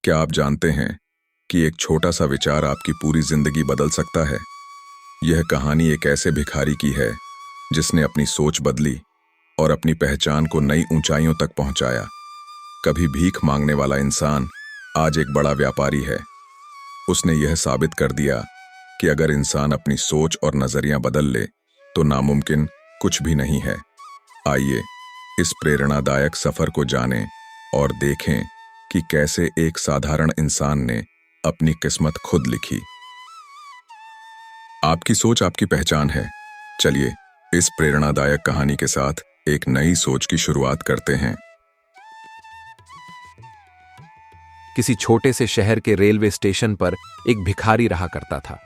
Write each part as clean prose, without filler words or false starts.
क्या आप जानते हैं कि एक छोटा सा विचार आपकी पूरी जिंदगी बदल सकता है? यह कहानी एक ऐसे भिखारी की है जिसने अपनी सोच बदली और अपनी पहचान को नई ऊंचाइयों तक पहुंचाया। कभी भीख मांगने वाला इंसान आज एक बड़ा व्यापारी है। उसने यह साबित कर दिया कि अगर इंसान अपनी सोच और नजरिया बदल ले तो नामुमकिन कुछ भी नहीं है। आइए इस प्रेरणादायक सफर को जानें और देखें कि कैसे एक साधारण इंसान ने अपनी किस्मत खुद लिखी। आपकी सोच आपकी पहचान है। चलिए इस प्रेरणादायक कहानी के साथ एक नई सोच की शुरुआत करते हैं। किसी छोटे से शहर के रेलवे स्टेशन पर एक भिखारी रहा करता था।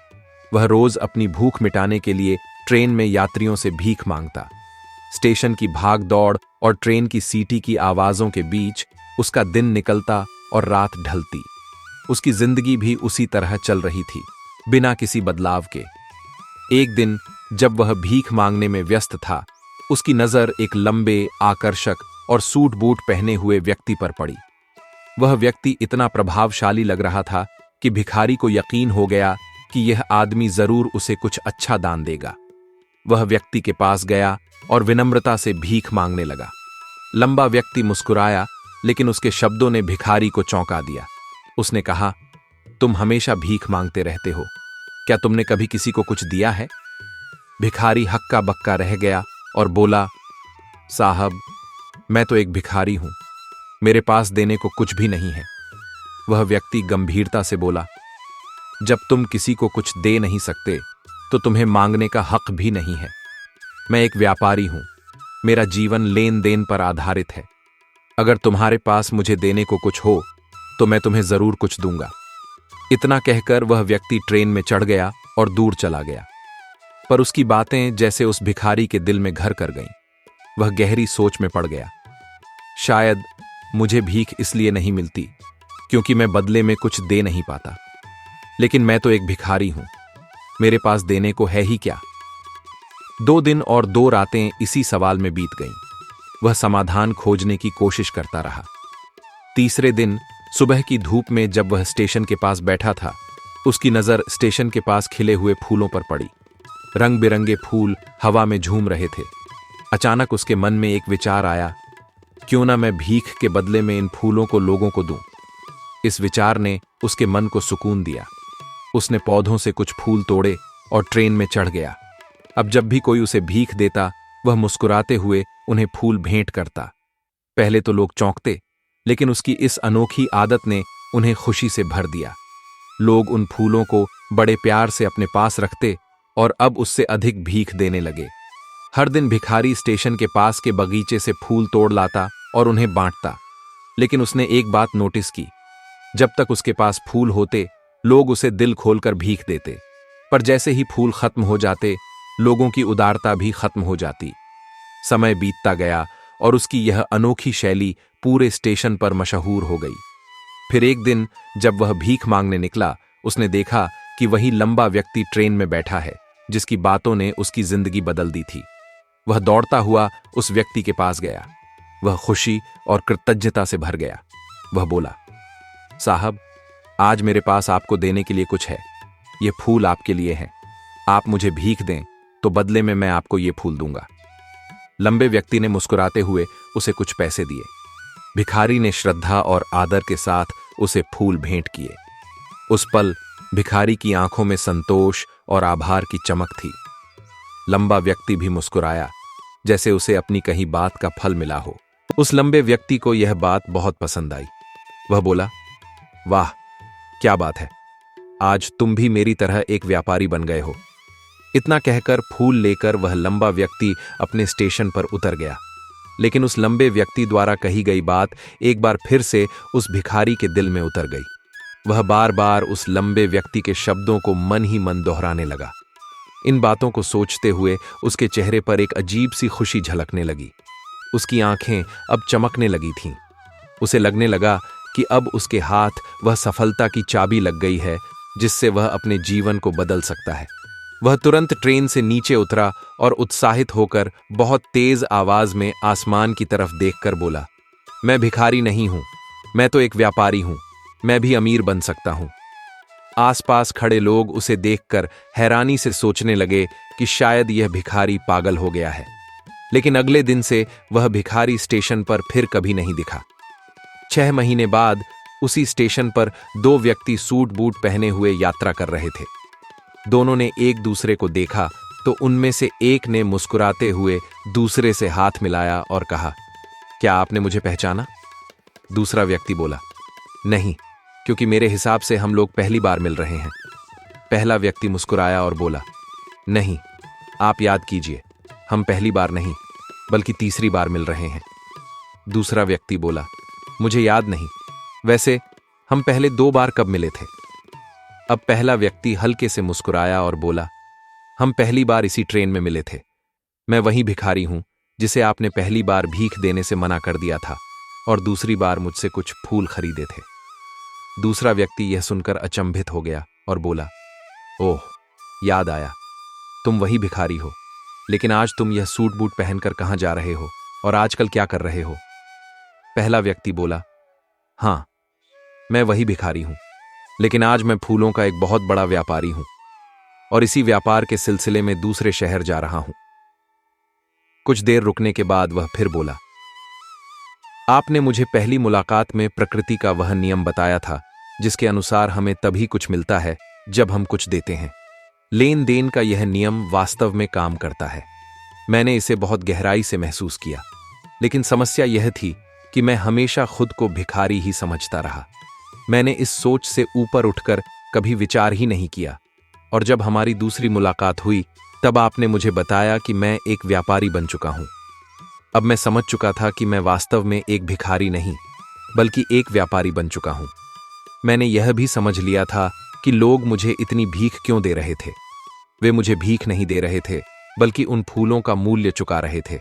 वह रोज अपनी भूख मिटाने के लिए ट्रेन में यात्रियों से भीख मांगता। स्टेशन की भाग दौड़ और ट्रेन की सीटी की आवाजों के बीच उसका दिन निकलता और रात ढलती। उसकी जिंदगी भी उसी तरह चल रही थी, बिना किसी बदलाव के। एक दिन जब वह भीख मांगने में व्यस्त था, उसकी नजर एक लंबे, आकर्षक और सूट बूट पहने हुए व्यक्ति पर पड़ी। वह व्यक्ति इतना प्रभावशाली लग रहा था कि भिखारी को यकीन हो गया कि यह आदमी जरूर उसे कुछ अच्छा दान देगा। वह व्यक्ति के पास गया और विनम्रता से भीख मांगने लगा। लंबा व्यक्ति मुस्कुराया, लेकिन उसके शब्दों ने भिखारी को चौंका दिया। उसने कहा, तुम हमेशा भीख मांगते रहते हो, क्या तुमने कभी किसी को कुछ दिया है? भिखारी हक्का बक्का रह गया और बोला, साहब, मैं तो एक भिखारी हूं, मेरे पास देने को कुछ भी नहीं है। वह व्यक्ति गंभीरता से बोला, जब तुम किसी को कुछ दे नहीं सकते तो तुम्हें मांगने का हक भी नहीं है। मैं एक व्यापारी हूं, मेरा जीवन लेन देन पर आधारित है। अगर तुम्हारे पास मुझे देने को कुछ हो तो मैं तुम्हें जरूर कुछ दूंगा। इतना कहकर वह व्यक्ति ट्रेन में चढ़ गया और दूर चला गया। पर उसकी बातें जैसे उस भिखारी के दिल में घर कर गईं। वह गहरी सोच में पड़ गया। शायद मुझे भीख इसलिए नहीं मिलती क्योंकि मैं बदले में कुछ दे नहीं पाता, लेकिन मैं तो एक भिखारी हूं, मेरे पास देने को है ही क्या? 2 दिन और 2 रातें इसी सवाल में बीत गईं। वह समाधान खोजने की कोशिश करता रहा। तीसरे दिन सुबह की धूप में जब वह स्टेशन के पास बैठा था, उसकी नजर स्टेशन के पास खिले हुए फूलों पर पड़ी। रंग बिरंगे फूल हवा में झूम रहे थे। अचानक उसके मन में एक विचार आया, क्यों ना मैं भीख के बदले में इन फूलों को लोगों को दूं। इस विचार ने उसके मन को सुकून दिया। उसने पौधों से कुछ फूल तोड़े और ट्रेन में चढ़ गया। अब जब भी कोई उसे भीख देता, वह मुस्कुराते हुए उन्हें फूल भेंट करता। पहले तो लोग चौंकते, लेकिन उसकी इस अनोखी आदत ने उन्हें खुशी से भर दिया। लोग उन फूलों को बड़े प्यार से अपने पास रखते और अब उससे अधिक भीख देने लगे। हर दिन भिखारी स्टेशन के पास के बगीचे से फूल तोड़ लाता और उन्हें बांटता। लेकिन उसने एक बात नोटिस की, जब तक उसके पास फूल होते, लोग उसे दिल खोलकर भीख देते, पर जैसे ही फूल खत्म हो जाते, लोगों की उदारता भी खत्म हो जाती। समय बीतता गया और उसकी यह अनोखी शैली पूरे स्टेशन पर मशहूर हो गई। फिर एक दिन जब वह भीख मांगने निकला, उसने देखा कि वही लंबा व्यक्ति ट्रेन में बैठा है, जिसकी बातों ने उसकी जिंदगी बदल दी थी। वह दौड़ता हुआ उस व्यक्ति के पास गया। वह खुशी और कृतज्ञता से भर गया। वह बोला, साहब, आज मेरे पास आपको देने के लिए कुछ है। ये फूल आपके लिए हैं। आप मुझे भीख दें तो बदले में मैं आपको ये फूल दूंगा। लंबे व्यक्ति ने मुस्कुराते हुए उसे कुछ पैसे दिए। भिखारी ने श्रद्धा और आदर के साथ उसे फूल भेंट किए। उस पल भिखारी की आंखों में संतोष और आभार की चमक थी। लंबा व्यक्ति भी मुस्कुराया, जैसे उसे अपनी कही बात का फल मिला हो। उस लंबे व्यक्ति को यह बात बहुत पसंद आई। वह बोला, वाह, क्या बात है, आज तुम भी मेरी तरह एक व्यापारी बन गए हो। इतना कहकर फूल लेकर वह लंबा व्यक्ति अपने स्टेशन पर उतर गया। लेकिन उस लंबे व्यक्ति द्वारा कही गई बात एक बार फिर से उस भिखारी के दिल में उतर गई। वह बार बार उस लंबे व्यक्ति के शब्दों को मन ही मन दोहराने लगा। इन बातों को सोचते हुए उसके चेहरे पर एक अजीब सी खुशी झलकने लगी। उसकी आंखें अब चमकने लगी थीं। उसे लगने लगा कि अब उसके हाथ वह सफलता की चाबी लग गई है, जिससे वह अपने जीवन को बदल सकता है। वह तुरंत ट्रेन से नीचे उतरा और उत्साहित होकर बहुत तेज आवाज में आसमान की तरफ देखकर बोला, मैं भिखारी नहीं हूं, मैं तो एक व्यापारी हूं, मैं भी अमीर बन सकता हूं। आसपास खड़े लोग उसे देखकर हैरानी से सोचने लगे कि शायद यह भिखारी पागल हो गया है। लेकिन अगले दिन से वह भिखारी स्टेशन पर फिर कभी नहीं दिखा। 6 महीने बाद उसी स्टेशन पर 2 व्यक्ति सूट बूट पहने हुए यात्रा कर रहे थे। दोनों ने एक दूसरे को देखा तो उनमें से एक ने मुस्कुराते हुए दूसरे से हाथ मिलाया और कहा, क्या आपने मुझे पहचाना? दूसरा व्यक्ति बोला, नहीं, क्योंकि मेरे हिसाब से हम लोग पहली बार मिल रहे हैं। पहला व्यक्ति मुस्कुराया और बोला, नहीं, आप याद कीजिए, हम पहली बार नहीं बल्कि तीसरी बार मिल रहे हैं। दूसरा व्यक्ति बोला, मुझे याद नहीं, वैसे हम पहले 2 बार कब मिले थे? अब पहला व्यक्ति हल्के से मुस्कुराया और बोला, हम पहली बार इसी ट्रेन में मिले थे। मैं वही भिखारी हूं जिसे आपने पहली बार भीख देने से मना कर दिया था और दूसरी बार मुझसे कुछ फूल खरीदे थे। दूसरा व्यक्ति यह सुनकर अचंभित हो गया और बोला, ओह, याद आया, तुम वही भिखारी हो, लेकिन आज तुम यह सूट बूट पहनकर कहां जा रहे हो और आजकल क्या कर रहे हो? पहला व्यक्ति बोला, हां, मैं वही भिखारी हूं, लेकिन आज मैं फूलों का एक बहुत बड़ा व्यापारी हूं और इसी व्यापार के सिलसिले में दूसरे शहर जा रहा हूं। कुछ देर रुकने के बाद वह फिर बोला, आपने मुझे पहली मुलाकात में प्रकृति का वह नियम बताया था जिसके अनुसार हमें तभी कुछ मिलता है जब हम कुछ देते हैं। लेन देन का यह नियम वास्तव में काम करता है। मैंने इसे बहुत गहराई से महसूस किया, लेकिन समस्या यह थी कि मैं हमेशा खुद को भिखारी ही समझता रहा। मैंने इस सोच से ऊपर उठकर कभी विचार ही नहीं किया, और जब हमारी दूसरी मुलाकात हुई तब आपने मुझे बताया कि मैं एक व्यापारी बन चुका हूं। अब मैं समझ चुका था कि मैं वास्तव में एक भिखारी नहीं बल्कि एक व्यापारी बन चुका हूं। मैंने यह भी समझ लिया था कि लोग मुझे इतनी भीख क्यों दे रहे थे। वे मुझे भीख नहीं दे रहे थे बल्कि उन फूलों का मूल्य चुका रहे थे।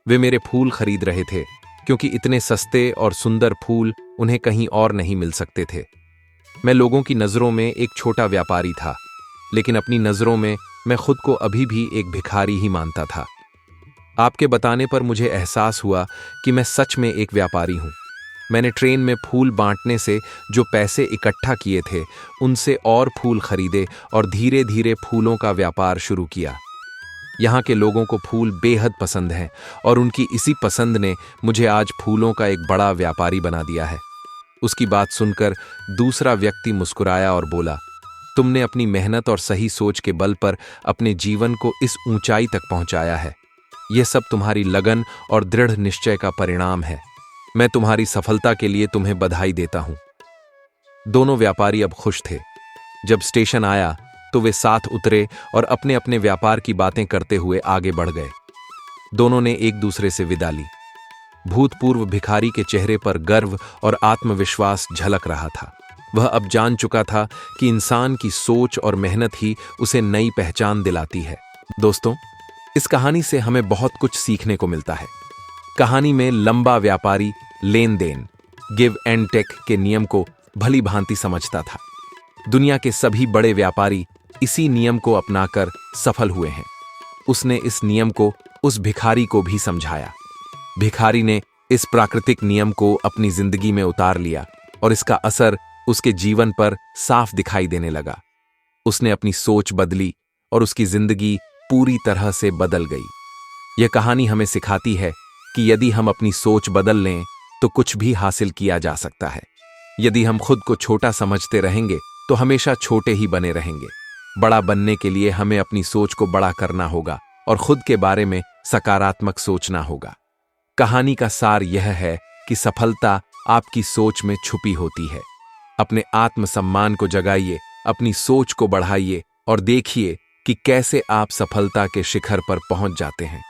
वे मेरे फूल खरीद रहे थे क्योंकि इतने सस्ते और सुंदर फूल उन्हें कहीं और नहीं मिल सकते थे। मैं लोगों की नज़रों में एक छोटा व्यापारी था, लेकिन अपनी नज़रों में मैं खुद को अभी भी एक भिखारी ही मानता था। आपके बताने पर मुझे एहसास हुआ कि मैं सच में एक व्यापारी हूं। मैंने ट्रेन में फूल बांटने से जो पैसे इकट्ठा किए थे उनसे और फूल खरीदे और धीरे धीरे फूलों का व्यापार शुरू किया। यहाँ के लोगों को फूल बेहद पसंद हैं और उनकी इसी पसंद ने मुझे आज फूलों का एक बड़ा व्यापारी बना दिया है। उसकी बात सुनकर दूसरा व्यक्ति मुस्कुराया और बोला, तुमने अपनी मेहनत और सही सोच के बल पर अपने जीवन को इस ऊंचाई तक पहुंचाया है। यह सब तुम्हारी लगन और दृढ़ निश्चय का परिणाम है। मैं तुम्हारी सफलता के लिए तुम्हें बधाई देता हूं। दोनों व्यापारी अब खुश थे। जब स्टेशन आया तो वे साथ उतरे और अपने अपने व्यापार की बातें करते हुए आगे बढ़ गए। दोनों ने एक दूसरे से विदा ली। भूतपूर्व भिखारी के चेहरे पर गर्व और आत्मविश्वास झलक रहा था। वह अब जान चुका था कि इंसान की सोच और मेहनत ही उसे नई पहचान दिलाती है। दोस्तों, इस कहानी से हमें बहुत कुछ सीखने को मिलता है। कहानी में लंबा व्यापारी लेन देन, गिव एंड टेक के नियम को भली भांति समझता था। दुनिया के सभी बड़े व्यापारी इसी नियम को अपनाकर सफल हुए हैं। उसने इस नियम को उस भिखारी को भी समझाया। भिखारी ने इस प्राकृतिक नियम को अपनी जिंदगी में उतार लिया और इसका असर उसके जीवन पर साफ दिखाई देने लगा। उसने अपनी सोच बदली और उसकी जिंदगी पूरी तरह से बदल गई। यह कहानी हमें सिखाती है कि यदि हम अपनी सोच बदल लें तो कुछ भी हासिल किया जा सकता है। यदि हम खुद को छोटा समझते रहेंगे तो हमेशा छोटे ही बने रहेंगे। बड़ा बनने के लिए हमें अपनी सोच को बड़ा करना होगा और खुद के बारे में सकारात्मक सोचना होगा। कहानी का सार यह है कि सफलता आपकी सोच में छुपी होती है। अपने आत्मसम्मान को जगाइए, अपनी सोच को बढ़ाइए और देखिए कि कैसे आप सफलता के शिखर पर पहुंच जाते हैं।